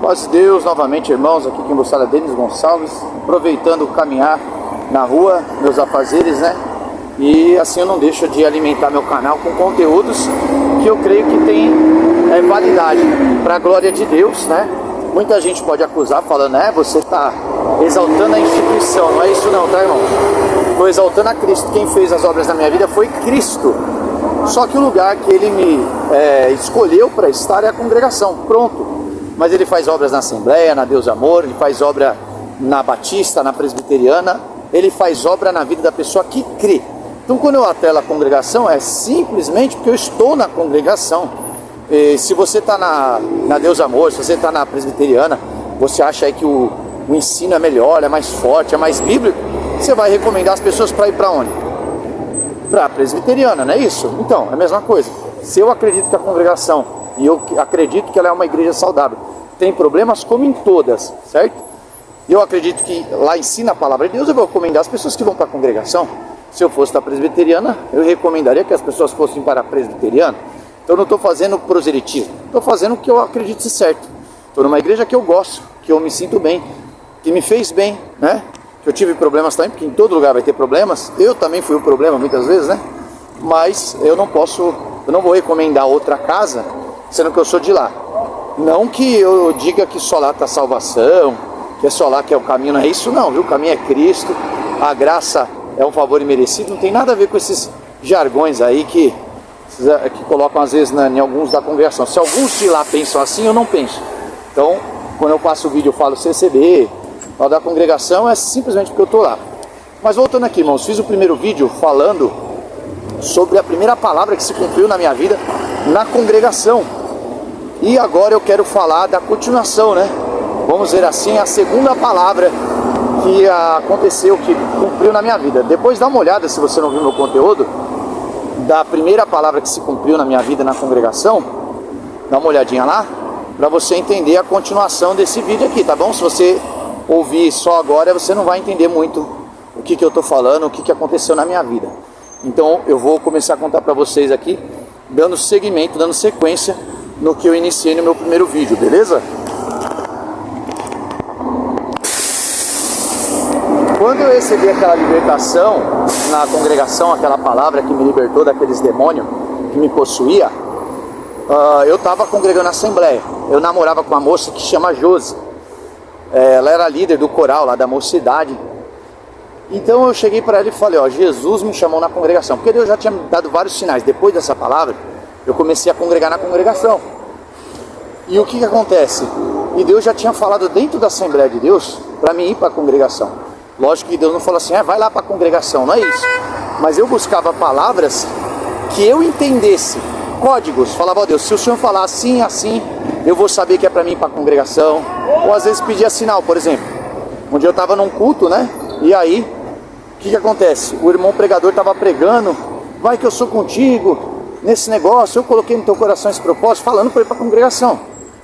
Paz de Deus, novamente, irmãos, aqui quem vos fala é Denis Gonçalves, aproveitando o caminhar na rua, meus afazeres, né? E assim eu não deixo de alimentar meu canal com conteúdos que eu creio que tem validade para a glória de Deus, né? Muita gente pode acusar falando, você está exaltando a instituição. Não é isso não, tá, irmão? Estou exaltando a Cristo. Quem fez as obras na minha vida foi Cristo. Só que o lugar que ele me escolheu para estar é a congregação, pronto. Mas ele faz obras na Assembleia, na Deus Amor, ele faz obra na Batista, na Presbiteriana, ele faz obra na vida da pessoa que crê. Então quando eu atelo a congregação, é simplesmente porque eu estou na congregação. E se você está na Deus Amor, se você está na Presbiteriana, você acha aí que o ensino é melhor, é mais forte, é mais bíblico, você vai recomendar as pessoas para ir para onde? Para a Presbiteriana, não é isso? Então, é a mesma coisa. Se eu acredito que a congregação, e eu acredito que ela é uma igreja saudável, tem problemas como em todas, certo? E eu acredito que lá ensina a palavra de Deus, eu vou recomendar as pessoas que vão para a congregação. Se eu fosse da Presbiteriana, eu recomendaria que as pessoas fossem para a Presbiteriana. Então eu não estou fazendo proselitismo, estou fazendo o que eu acredito ser certo. Estou numa igreja que eu gosto, que eu me sinto bem, que me fez bem, né? Que eu tive problemas também, porque em todo lugar vai ter problemas. Eu também fui o problema muitas vezes, né? Mas eu não vou recomendar outra casa, sendo que eu sou de lá. Não que eu diga que só lá está a salvação, que é só lá que é o caminho, não é isso não, viu? O caminho é Cristo, a graça é um favor imerecido, não tem nada a ver com esses jargões aí que colocam às vezes em alguns da congregação. Se alguns de lá pensam assim, eu não penso. Então, quando eu passo o vídeo eu falo CCB, falo da congregação, é simplesmente porque eu estou lá. Mas voltando aqui, irmãos, fiz o primeiro vídeo falando sobre a primeira palavra que se cumpriu na minha vida na congregação. E agora eu quero falar da continuação, né? Vamos ver assim, a segunda palavra que aconteceu, que cumpriu na minha vida. Depois dá uma olhada, se você não viu meu conteúdo, da primeira palavra que se cumpriu na minha vida na congregação. Dá uma olhadinha lá, para você entender a continuação desse vídeo aqui, tá bom? Se você ouvir só agora, você não vai entender muito o que eu tô falando, o que aconteceu na minha vida. Então eu vou começar a contar para vocês aqui, dando seguimento, dando sequência no que eu iniciei no meu primeiro vídeo, beleza? Quando eu recebi aquela libertação na congregação, aquela palavra que me libertou daqueles demônios que me possuía, eu estava congregando na Assembleia. Eu namorava com uma moça que chama Josi. Ela era líder do coral lá da mocidade. Então eu cheguei para ela e falei, Jesus me chamou na congregação, porque Deus já tinha me dado vários sinais. Depois dessa palavra, eu comecei a congregar na congregação. E o que acontece? E Deus já tinha falado dentro da Assembleia de Deus para mim ir para a congregação. Lógico que Deus não falou assim, vai lá para a congregação, não é isso. Mas eu buscava palavras que eu entendesse, códigos. Falava, Deus, se o Senhor falar assim, assim, eu vou saber que é para mim ir para a congregação. Ou às vezes pedia sinal, por exemplo. Um dia eu estava num culto, né? E aí, o que acontece? O irmão pregador estava pregando, vai que eu sou contigo, nesse negócio, eu coloquei no teu coração esse propósito, falando para ir para a congregação.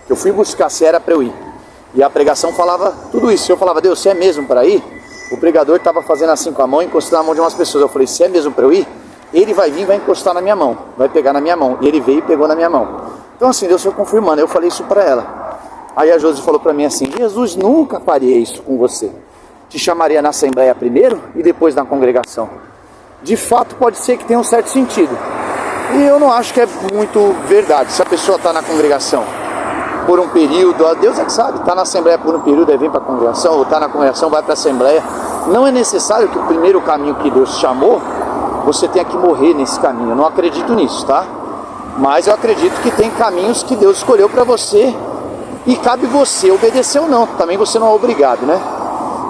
Eu fui buscar se era para eu ir. E a pregação falava tudo isso. Eu falava, Deus, se é mesmo para ir? O pregador estava fazendo assim com a mão, encostando na mão de umas pessoas. Eu falei, se é mesmo para eu ir? Ele vai vir e vai encostar na minha mão, vai pegar na minha mão. E ele veio e pegou na minha mão. Então assim, Deus foi confirmando, eu falei isso para ela. Aí a Josi falou para mim assim, Jesus nunca faria isso com você. Te chamaria na Assembleia primeiro e depois na congregação. De fato pode ser que tenha um certo sentido. E eu não acho que é muito verdade. Se a pessoa está na congregação por um período, Deus é que sabe, está na Assembleia por um período, aí vem para a congregação, ou está na congregação, vai para a Assembleia. Não é necessário que o primeiro caminho que Deus chamou, você tenha que morrer nesse caminho. Eu não acredito nisso, tá? Mas eu acredito que tem caminhos que Deus escolheu para você e cabe você obedecer ou não. Também você não é obrigado, né?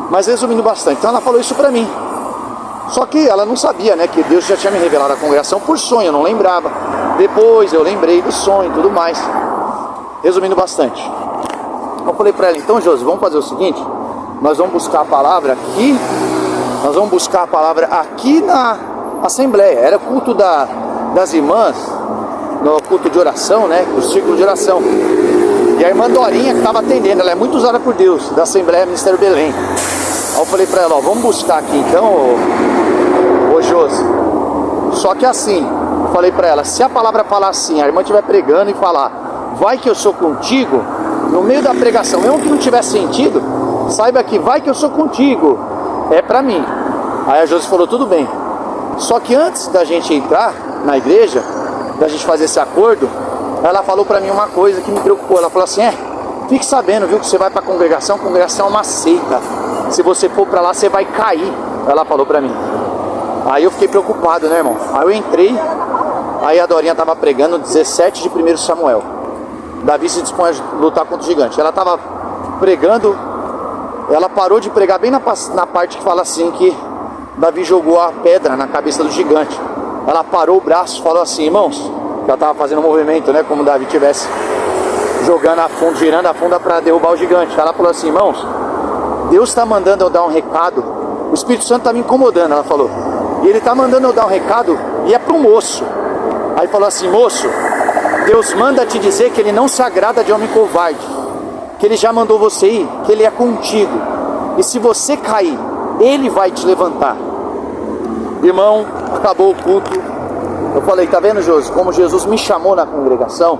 Mas resumindo bastante, então ela falou isso para mim. Só que ela não sabia, né, que Deus já tinha me revelado a congregação por sonho, eu não lembrava. Depois eu lembrei do sonho e tudo mais. Resumindo bastante, eu falei para ela, então Josi, vamos fazer o seguinte, nós vamos buscar a palavra aqui, na Assembleia. Era culto das irmãs, no culto de oração, né, o círculo de oração. E a irmã Dorinha que estava atendendo, ela é muito usada por Deus, da Assembleia Ministério Belém. Aí eu falei para ela, vamos buscar aqui então, ô Josi. Só que assim, eu falei para ela, se a palavra falar assim, a irmã estiver pregando e falar, vai que eu sou contigo, no meio da pregação, mesmo que não tivesse sentido, saiba que vai que eu sou contigo, é pra mim. Aí a Josi falou, tudo bem. Só que antes da gente entrar na igreja, da gente fazer esse acordo, ela falou pra mim uma coisa que me preocupou. Ela falou assim, fique sabendo, viu, que você vai pra congregação é uma seita. Se você for pra lá, você vai cair. Ela falou pra mim. Aí eu fiquei preocupado, né, irmão? Aí eu entrei, aí a Dorinha tava pregando 17 de 1 Samuel. Davi se dispõe a lutar contra o gigante. Ela tava pregando, ela parou de pregar bem na parte que fala assim, que Davi jogou a pedra na cabeça do gigante. Ela parou o braço e falou assim, irmãos, ela tava fazendo um movimento, né, como Davi tivesse jogando a funda, girando a funda para derrubar o gigante. Ela falou assim, irmãos, Deus está mandando eu dar um recado, o Espírito Santo está me incomodando, ela falou, e ele está mandando eu dar um recado, e é pro moço. Aí falou assim, moço, Deus manda te dizer que ele não se agrada de homem covarde, que ele já mandou você ir, que ele é contigo, e se você cair, ele vai te levantar. Irmão, acabou o culto. Eu falei, tá vendo, Josi, como Jesus me chamou na congregação?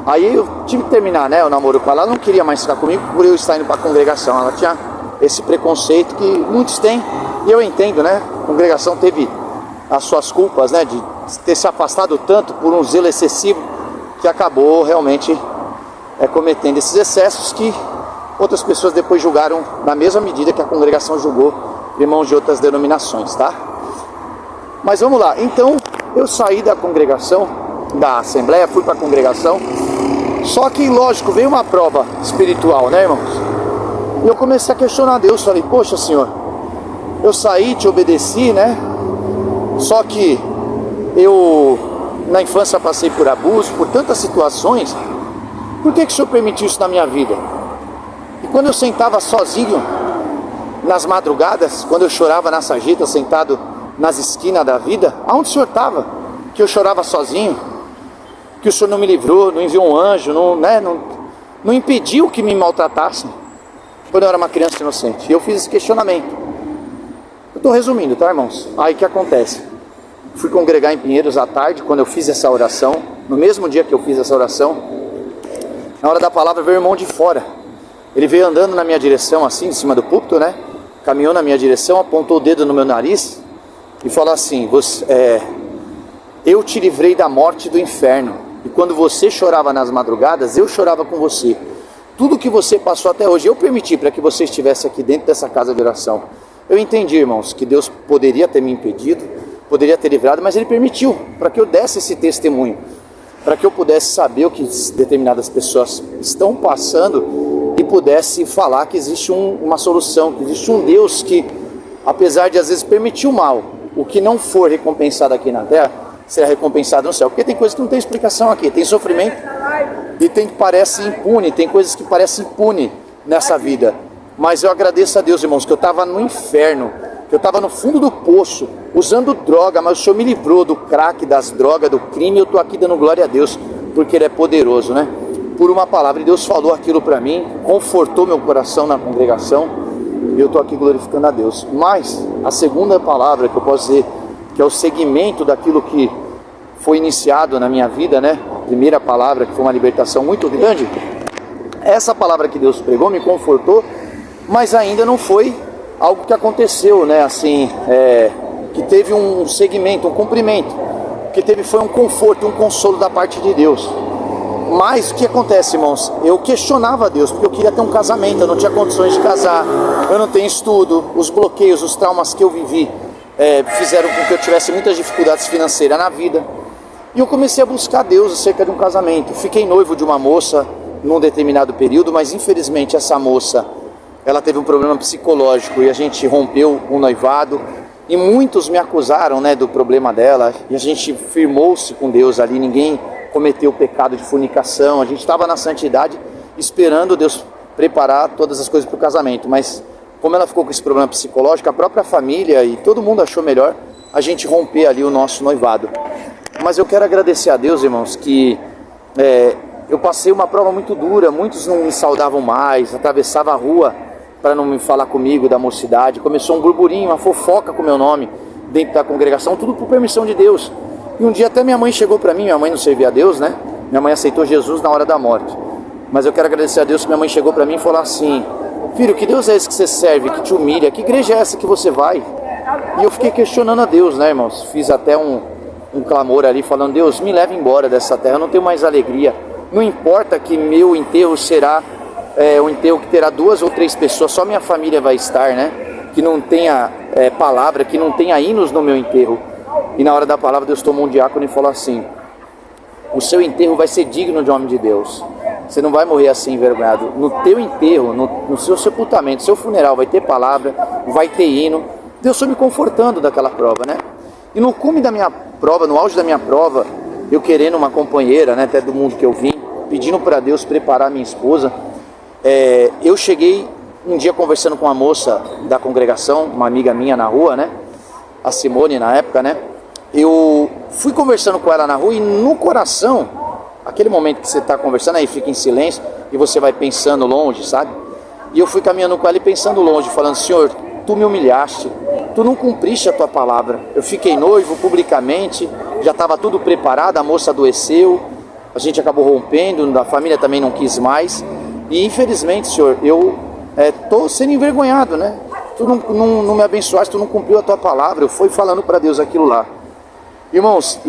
Aí eu tive que terminar, né, o namoro com ela. Ela não queria mais ficar comigo por eu estar indo para a congregação. Ela tinha esse preconceito que muitos têm, e eu entendo, né? A congregação teve as suas culpas, né, de ter se afastado tanto por um zelo excessivo, que acabou realmente cometendo esses excessos que outras pessoas depois julgaram na mesma medida que a congregação julgou irmãos de outras denominações, tá? Mas vamos lá, então eu saí da congregação, da assembleia, fui para a congregação, só que lógico, veio uma prova espiritual, né, irmãos? E eu comecei a questionar Deus, falei, poxa, Senhor, eu saí, te obedeci, né? Só que eu na infância passei por abuso, por tantas situações, por que o Senhor permitiu isso na minha vida? E quando eu sentava sozinho nas madrugadas, quando eu chorava na sarjeta, sentado nas esquinas da vida, aonde o Senhor estava? Que eu chorava sozinho, que o Senhor não me livrou, não enviou um anjo, não impediu que me maltratassem, quando eu era uma criança inocente. E eu fiz esse questionamento. Eu estou resumindo, tá, irmãos? Aí o que acontece? Fui congregar em Pinheiros à tarde, quando eu fiz essa oração, no mesmo dia que eu fiz essa oração, na hora da palavra veio o irmão de fora. Ele veio andando na minha direção, assim, em cima do púlpito, né? Caminhou na minha direção, apontou o dedo no meu nariz e falou assim, eu te livrei da morte e do inferno, e quando você chorava nas madrugadas, eu chorava com você. Tudo que você passou até hoje, eu permiti para que você estivesse aqui dentro dessa casa de oração. Eu entendi, irmãos, que Deus poderia ter me impedido, poderia ter livrado, mas Ele permitiu, para que eu desse esse testemunho, para que eu pudesse saber o que determinadas pessoas estão passando e pudesse falar que existe uma solução, que existe um Deus que, apesar de às vezes permitir o mal, o que não for recompensado aqui na terra, será recompensado no céu. Porque tem coisas que não tem explicação aqui, tem sofrimento e tem que parece impune, tem coisas que parecem impune nessa vida. Mas eu agradeço a Deus, irmãos, que eu estava no inferno, que eu estava no fundo do poço, usando droga, mas o Senhor me livrou do crack, das drogas, do crime, e eu estou aqui dando glória a Deus, porque Ele é poderoso, né? Por uma palavra, e Deus falou aquilo para mim, confortou meu coração na congregação, e eu estou aqui glorificando a Deus. Mas a segunda palavra que eu posso dizer, que é o segmento daquilo que foi iniciado na minha vida, né? Primeira palavra, que foi uma libertação muito grande, essa palavra que Deus pregou me confortou, mas ainda não foi algo que aconteceu, né? Assim, que teve um segmento, um cumprimento, que teve foi um conforto, um consolo da parte de Deus. Mas o que acontece, irmãos? Eu questionava Deus, porque eu queria ter um casamento, eu não tinha condições de casar, eu não tenho estudo, os bloqueios, os traumas que eu vivi fizeram com que eu tivesse muitas dificuldades financeiras na vida. E eu comecei a buscar Deus acerca de um casamento. Fiquei noivo de uma moça num determinado período, mas infelizmente essa moça, ela teve um problema psicológico e a gente rompeu o noivado. E muitos me acusaram, né, do problema dela, e a gente firmou-se com Deus ali, ninguém cometeu o pecado de fornicação, a gente estava na santidade esperando Deus preparar todas as coisas para o casamento, mas como ela ficou com esse problema psicológico, a própria família e todo mundo achou melhor a gente romper ali o nosso noivado. Mas eu quero agradecer a Deus, irmãos, que eu passei uma prova muito dura, muitos não me saudavam mais, atravessava a rua para não me falar comigo da mocidade, começou um burburinho, uma fofoca com o meu nome dentro da congregação, tudo por permissão de Deus. E um dia até minha mãe chegou para mim, minha mãe não servia a Deus, né? Minha mãe aceitou Jesus na hora da morte. Mas eu quero agradecer a Deus que minha mãe chegou para mim e falou assim: filho, que Deus é esse que você serve, que te humilha? Que igreja é essa que você vai? E eu fiquei questionando a Deus, né, irmãos? Fiz até um clamor ali, falando: Deus, me leva embora dessa terra, eu não tenho mais alegria. Não importa que meu enterro será um enterro que terá 2 ou 3 pessoas, só minha família vai estar, né? Que não tenha palavra, que não tenha hinos no meu enterro. E na hora da palavra, Deus tomou um diácono e falou assim: o seu enterro vai ser digno de homem de Deus. Você não vai morrer assim envergonhado. No teu enterro, no seu sepultamento, seu funeral, vai ter palavra, vai ter hino. Deus foi me confortando daquela prova, né? E no cume da minha prova, no auge da minha prova, eu querendo uma companheira, né, até do mundo que eu vim, pedindo para Deus preparar minha esposa, eu cheguei um dia conversando com uma moça da congregação, uma amiga minha na rua, né? A Simone na época, né? Eu fui conversando com ela na rua e no coração, aquele momento que você está conversando aí, fica em silêncio e você vai pensando longe, sabe? E eu fui caminhando com ela e pensando longe, falando: Senhor, tu me humilhaste, tu não cumpriste a tua palavra. Eu fiquei noivo publicamente, já estava tudo preparado, a moça adoeceu, a gente acabou rompendo, a família também não quis mais. E infelizmente, Senhor, eu estou sendo envergonhado, né? Tu não me abençoaste, tu não cumpriu a tua palavra. Eu fui falando para Deus aquilo lá. Irmãos,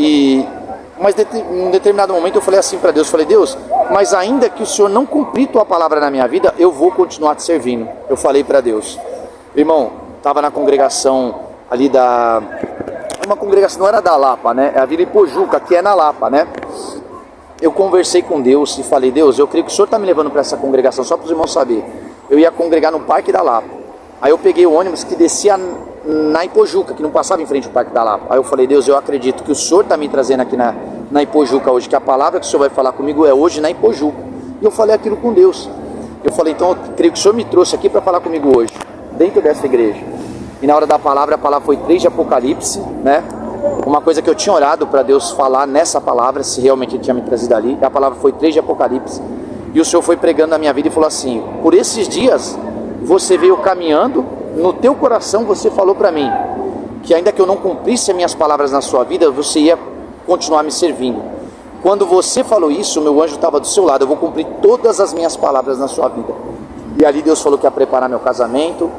mas em um determinado momento eu falei assim para Deus, falei: Deus, mas ainda que o Senhor não cumprir tua palavra na minha vida, eu vou continuar te servindo. Eu falei para Deus. Irmão, estava na congregação ali uma congregação, não era da Lapa, né? É a Vila Ipojuca, que é na Lapa, né? Eu conversei com Deus e falei: Deus, eu creio que o Senhor está me levando para essa congregação, só para os irmãos saberem. Eu ia congregar no Parque da Lapa. Aí eu peguei o ônibus que descia na Ipojuca, que não passava em frente ao Parque da Lapa. Aí eu falei: Deus, eu acredito que o Senhor está me trazendo aqui na Ipojuca hoje, que a palavra que o Senhor vai falar comigo é hoje na Ipojuca. E eu falei aquilo com Deus. Eu falei: então eu creio que o Senhor me trouxe aqui para falar comigo hoje, dentro dessa igreja. E na hora da palavra, a palavra foi 3 de Apocalipse, né? Uma coisa que eu tinha orado para Deus falar nessa palavra, se realmente Ele tinha me trazido ali. A palavra foi 3 de Apocalipse. E o Senhor foi pregando na minha vida e falou assim: por esses dias você veio caminhando, no teu coração você falou para mim que ainda que eu não cumprisse as minhas palavras na sua vida, você ia continuar me servindo. Quando você falou isso, o meu anjo estava do seu lado: eu vou cumprir todas as minhas palavras na sua vida. E ali Deus falou que ia preparar meu casamento,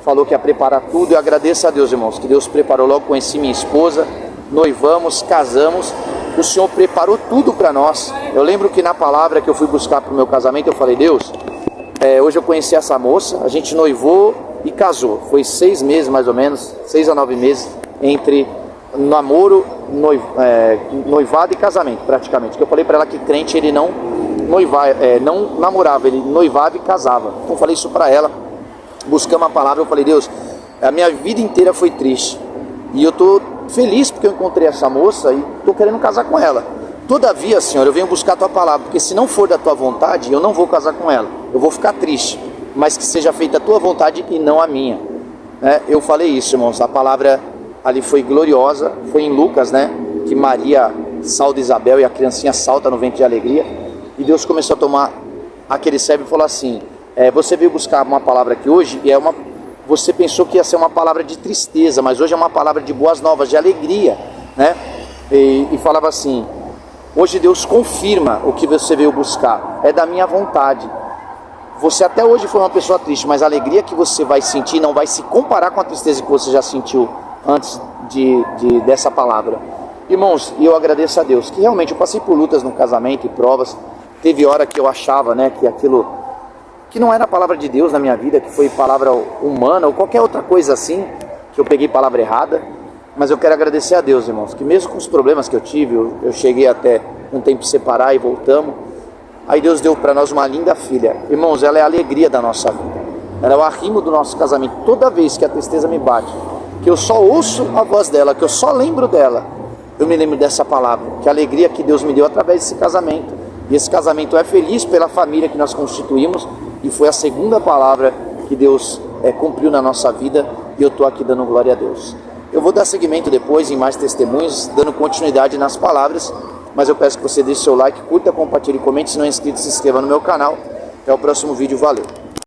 falou que ia preparar tudo. Eu agradeço a Deus, irmãos, que Deus preparou. Logo conheci minha esposa, noivamos, casamos. O Senhor preparou tudo para nós. Eu lembro que na palavra que eu fui buscar para o meu casamento, eu falei: Deus, hoje eu conheci essa moça, a gente noivou e casou. Foi 6 meses mais ou menos, 6 a 9 meses entre namoro, noivado e casamento praticamente. Que eu falei para ela que crente ele não namorava, ele noivava e casava. Então eu falei isso para ela, buscamos a palavra. Eu falei: Deus, a minha vida inteira foi triste e eu estou feliz porque eu encontrei essa moça e estou querendo casar com ela. Todavia, Senhor, eu venho buscar a tua palavra, porque se não for da tua vontade, eu não vou casar com ela. Eu vou ficar triste, mas que seja feita a tua vontade e não a minha. Eu falei isso, irmãos. A palavra ali foi gloriosa. Foi em Lucas, né? Que Maria salda Isabel e a criancinha salta no ventre de alegria. E Deus começou a tomar aquele servo e falou assim: você veio buscar uma palavra aqui hoje e você pensou que ia ser uma palavra de tristeza, mas hoje é uma palavra de boas novas, de alegria, né? E falava assim: hoje Deus confirma o que você veio buscar, é da minha vontade. Você até hoje foi uma pessoa triste, mas a alegria que você vai sentir não vai se comparar com a tristeza que você já sentiu antes dessa palavra. Irmãos, e eu agradeço a Deus, que realmente eu passei por lutas no casamento e provas. Teve hora que eu achava, né, que aquilo que não era a palavra de Deus na minha vida, que foi palavra humana ou qualquer outra coisa assim, que eu peguei palavra errada. Mas eu quero agradecer a Deus, irmãos, que mesmo com os problemas que eu tive, eu cheguei até um tempo separar e voltamos. Aí Deus deu para nós uma linda filha. Irmãos, ela é a alegria da nossa vida. Ela é o arrimo do nosso casamento. Toda vez que a tristeza me bate, que eu só ouço a voz dela, que eu só lembro dela, eu me lembro dessa palavra, que a alegria que Deus me deu através desse casamento. E esse casamento é feliz pela família que nós constituímos, e foi a segunda palavra que Deus cumpriu na nossa vida, e eu estou aqui dando glória a Deus. Eu vou dar seguimento depois em mais testemunhos, dando continuidade nas palavras, mas eu peço que você deixe seu like, curta, compartilhe, comente. Se não é inscrito, se inscreva no meu canal. Até o próximo vídeo, valeu!